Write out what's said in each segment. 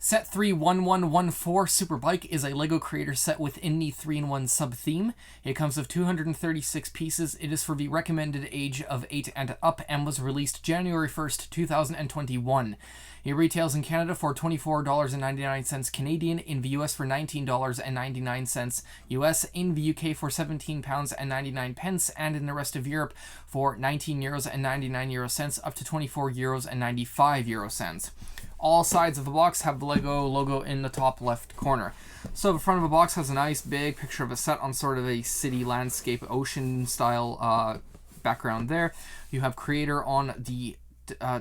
Set 31114 Superbike is a LEGO creator set within the 3-in-1 sub-theme. It comes with 236 pieces. It is for the recommended age of 8 and up and was released January 1st, 2021. It retails in Canada for $24.99 Canadian, in the US for $19.99 US, in the UK for £17.99, and in the rest of Europe for €19.99 up to €24.95. All sides of the box have the LEGO logo in the top left corner. So the front of the box has a nice big picture of a set on sort of a city landscape, ocean style background there. You have creator on the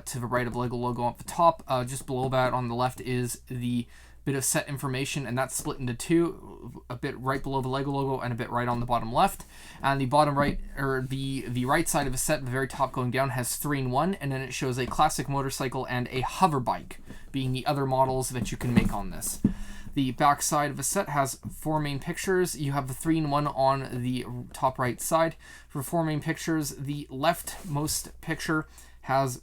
to the right of the LEGO logo at the top. Just below that on the left is the bit of set information, and that's split into two, a bit right below the LEGO logo and a bit right on the bottom left. And the bottom right, or the right side of the set, the very top going down, has 3-in-1, and then it shows a classic motorcycle and a hover bike being the other models that you can make on this. The back side of the set has 4 main pictures. You have the 3-in-1 on the top right side. For 4 main pictures, the leftmost picture has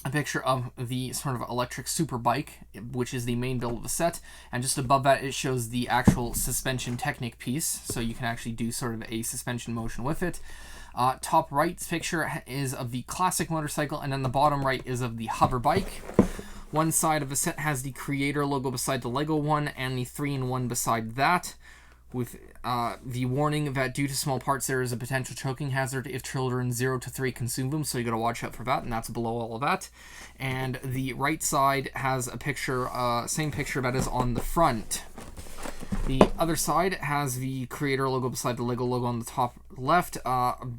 a picture of the sort of electric Superbike, which is the main build of the set, and just above that it shows the actual suspension Technic piece, so you can actually do sort of a suspension motion with it. Top right picture is of the classic motorcycle, and then the bottom right is of the hover bike. One side of the set has the creator logo beside the LEGO one, and the 3-in-1 beside that, with the warning that due to small parts there is a potential choking hazard if children 0 to 3 consume them, so you gotta watch out for that, and that's below all of that. And the right side has a picture, same picture that is on the front. The other side has the creator logo beside the LEGO logo on the top left.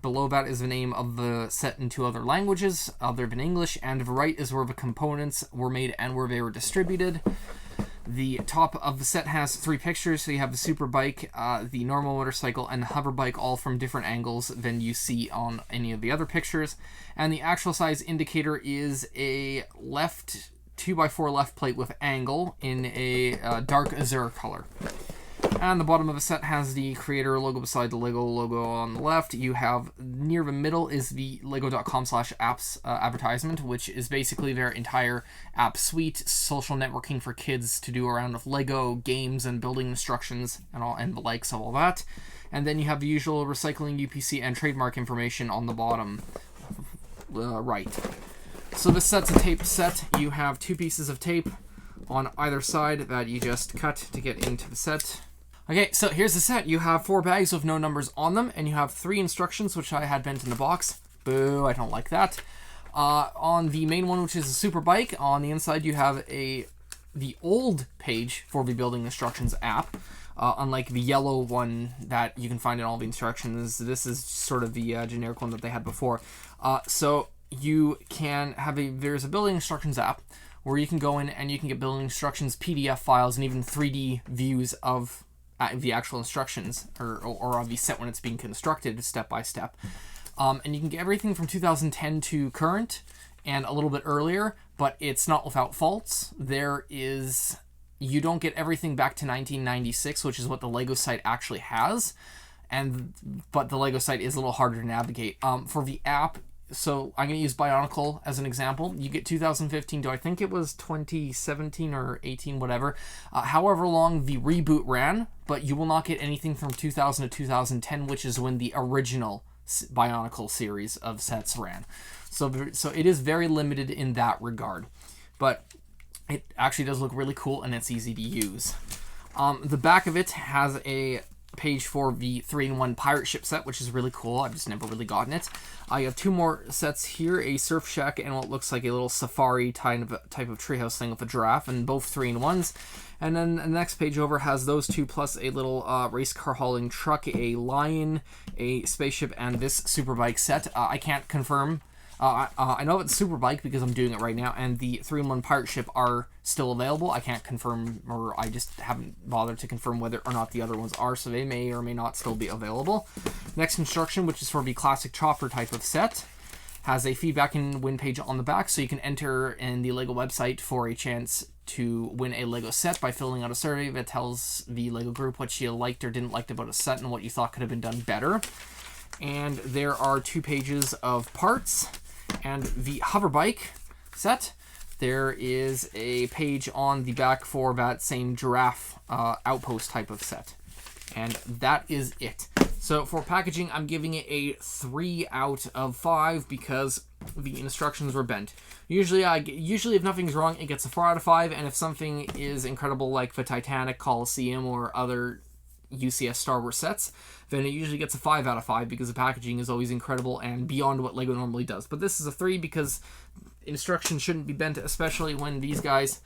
Below that is the name of the set in 2 other languages other than English, and the right is where the components were made and where they were distributed. The top of the set has 3 pictures, so you have the Superbike, the normal motorcycle, and the hover bike, all from different angles than you see on any of the other pictures. And the actual size indicator is a left 2x4 left plate with angle in a dark azure color. And the bottom of the set has the creator logo beside the LEGO logo on the left. You have, near the middle is the lego.com/apps advertisement, which is basically their entire app suite, social networking for kids to do around with LEGO, games and building instructions and the likes of all that. And then you have the usual recycling, UPC and trademark information on the bottom right. So this set's a tape set. You have 2 pieces of tape on either side that you just cut to get into the set. Okay, so here's the set. You have 4 bags with no numbers on them, and you have 3 instructions, which I had bent in the box. Boo, I don't like that. On the main one, which is a Superbike, on the inside you have the old page for the building instructions app. Unlike the yellow one that you can find in all the instructions, this is sort of the generic one that they had before. So you can have there's a building instructions app where you can go in and you can get building instructions, PDF files, and even 3D views of the actual instructions or of the set when it's being constructed step by step. And you can get everything from 2010 to current and a little bit earlier, but it's not without faults. You don't get everything back to 1996, which is what the LEGO site actually has, but the LEGO site is a little harder to navigate. For the app, so I'm going to use Bionicle as an example. You get 2015 to, I think it was 2017 or 18, whatever. However long the reboot ran, but you will not get anything from 2000 to 2010, which is when the original Bionicle series of sets ran. So it is very limited in that regard. But it actually does look really cool, and it's easy to use. The back of it has a page for the 3-in-1 pirate ship set, which is really cool. I've just never really gotten it. I have 2 more sets here, a surf shack and what looks like a little safari type of treehouse thing with a giraffe, and both 3-in-1s. And then the next page over has those 2 plus a little race car hauling truck, a lion, a spaceship, and this Superbike set. I can't confirm. I know it's Superbike because I'm doing it right now, and the 3-in-1 pirate ship are still available. I can't confirm, or I just haven't bothered to confirm whether or not the other ones are, so they may or may not still be available. Next instruction, which is for the classic chopper type of set, has a feedback and win page on the back, so you can enter in the LEGO website for a chance to win a LEGO set by filling out a survey that tells the LEGO group what you liked or didn't like about a set and what you thought could have been done better. And there are 2 pages of parts. And the hover bike set, there is a page on the back for that same giraffe outpost type of set. And that is it. So for packaging, I'm giving it a 3 out of 5 because the instructions were bent. Usually if nothing's wrong, it gets a 4 out of 5, and if something is incredible like the Titanic, Coliseum, or other UCS Star Wars sets, then it usually gets a 5 out of 5 because the packaging is always incredible and beyond what LEGO normally does. But this is a 3 because instructions shouldn't be bent, especially when these guys,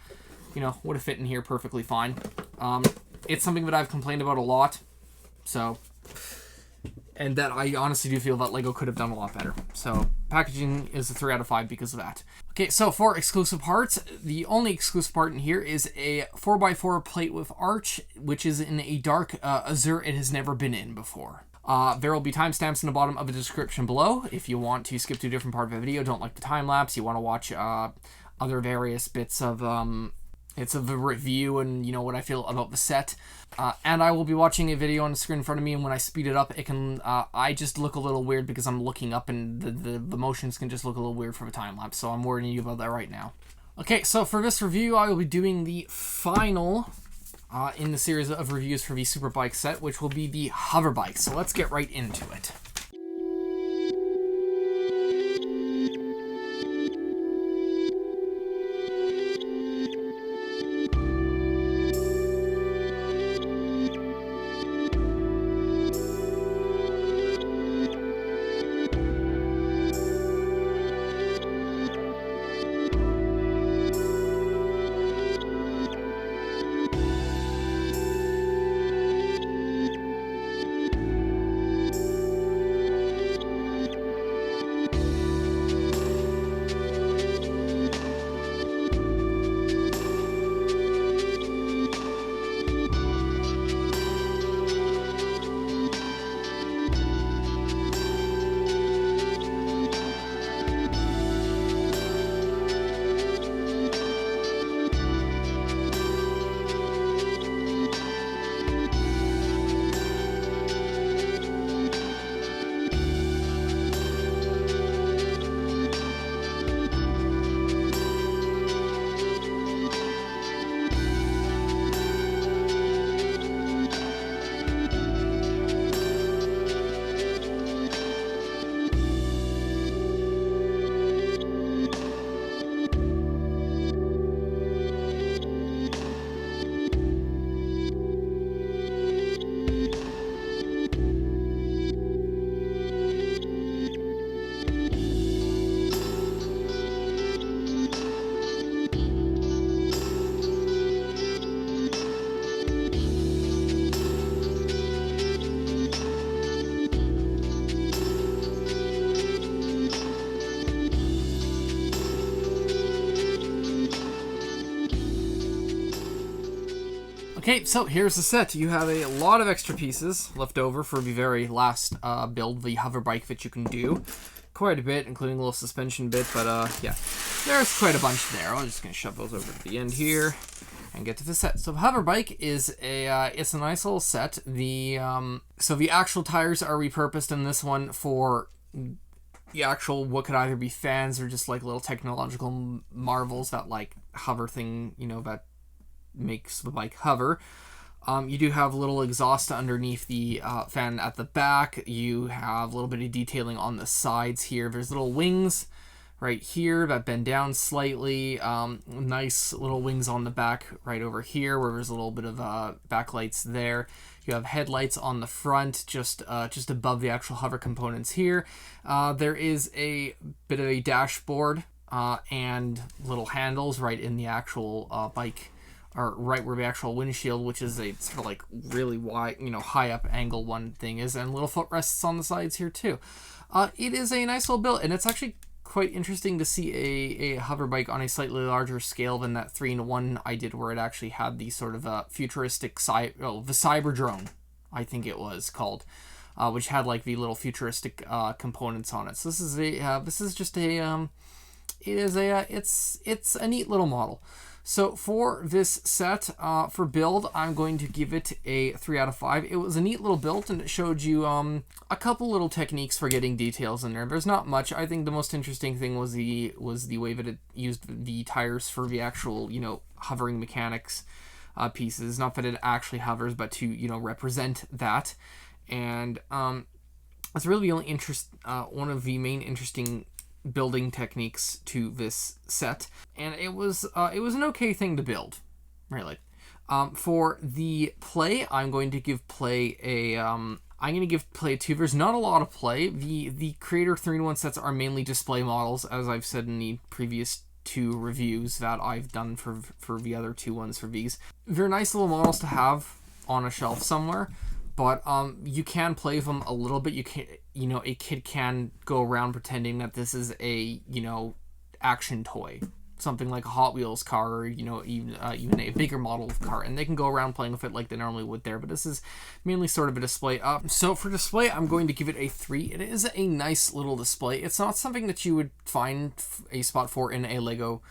would have fit in here perfectly fine. It's something that I've complained about a lot, and that I honestly do feel that LEGO could have done a lot better. So packaging is a 3 out of 5 because of that. Okay, so for exclusive parts, the only exclusive part in here is a 4x4 plate with arch, which is in a dark azure it has never been in before. There will be timestamps in the bottom of the description below if you want to skip to a different part of the video, don't like the time-lapse, you want to watch other various bits of a review and what I feel about the set. And I will be watching a video on the screen in front of me, and when I speed it up, it can I just look a little weird because I'm looking up, and the motions can just look a little weird for the time-lapse, so I'm warning you about that right now. Okay, so for this review, I will be doing the final in the series of reviews for the Superbike set, which will be the Hoverbike. So let's get right into it. Okay, so here's the set. You have a lot of extra pieces left over for the very last build, the Hoverbike that you can do. Quite a bit, including a little suspension bit, but yeah, there's quite a bunch there. I'm just going to shove those over to the end here and get to the set. So the Hoverbike is it's a nice little set. So the actual tires are repurposed in this one for the actual, what could either be fans or just like little technological marvels that like hover thing, that makes the bike hover. You do have a little exhaust underneath the fan at the back. You have a little bit of detailing on the sides here. There's little wings right here that bend down slightly. Nice little wings on the back right over here where there's a little bit of backlights there. You have headlights on the front just above the actual hover components here. There is a bit of a dashboard and little handles right in the actual bike, or right where the actual windshield, which is a sort of like really wide, high up angle one thing is, and little footrests on the sides here too. It is a nice little build, and it's actually quite interesting to see a hover bike on a slightly larger scale than that 3-in-1 I did, where it actually had the sort of futuristic the Cyberdrone, I think it was called, which had like the little futuristic components on it. So it's a neat little model. So for this set, for build, I'm going to give it a 3 out of 5. It was a neat little build, and it showed you a couple little techniques for getting details in there. There's not much. I think the most interesting thing was the way that it used the tires for the actual, hovering mechanics pieces. Not that it actually hovers, but to, represent that. And that's really the only one of the main interesting building techniques to this set, and it was an okay thing to build, really. For the play, I'm going to give play a 2. There's not a lot of play. The Creator 3-in-1 sets are mainly display models, as I've said in the previous 2 reviews that I've done for the other 2 ones for these. They're nice little models to have on a shelf somewhere, but you can play them a little bit. You can, a kid can go around pretending that this is a, action toy, something like a Hot Wheels car, or even a bigger model of car, and they can go around playing with it like they normally would there. But this is mainly sort of a display. So for display, I'm going to give it a 3. It is a nice little display. It's not something that you would find a spot for in a Lego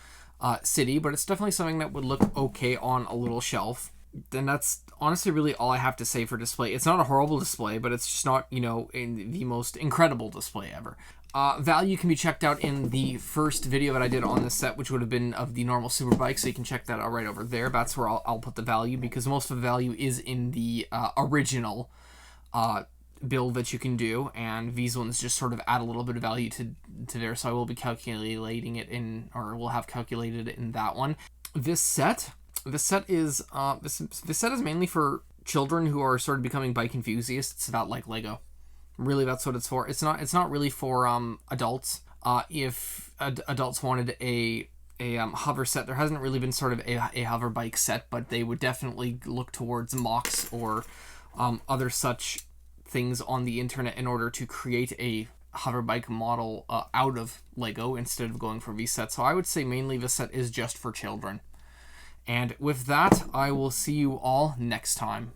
city, but it's definitely something that would look okay on a little shelf. Then that's honestly really all I have to say for display. It's not a horrible display, but it's just not, in the most incredible display ever. Value can be checked out in the first video that I did on this set, which would have been of the normal Superbike, so you can check that out right over there. That's where I'll put the value, because most of the value is in the original build that you can do, and these ones just sort of add a little bit of value to there, so I will be calculating it in, or will have calculated it in that one. This set is mainly for children who are sort of becoming bike enthusiasts. It's about like Lego. Really, that's what it's for. It's not really for adults. If adults wanted a hover set, there hasn't really been sort of a hover bike set, but they would definitely look towards mocks or other such things on the internet in order to create a hover bike model out of Lego instead of going for these sets. So I would say mainly this set is just for children. And with that, I will see you all next time.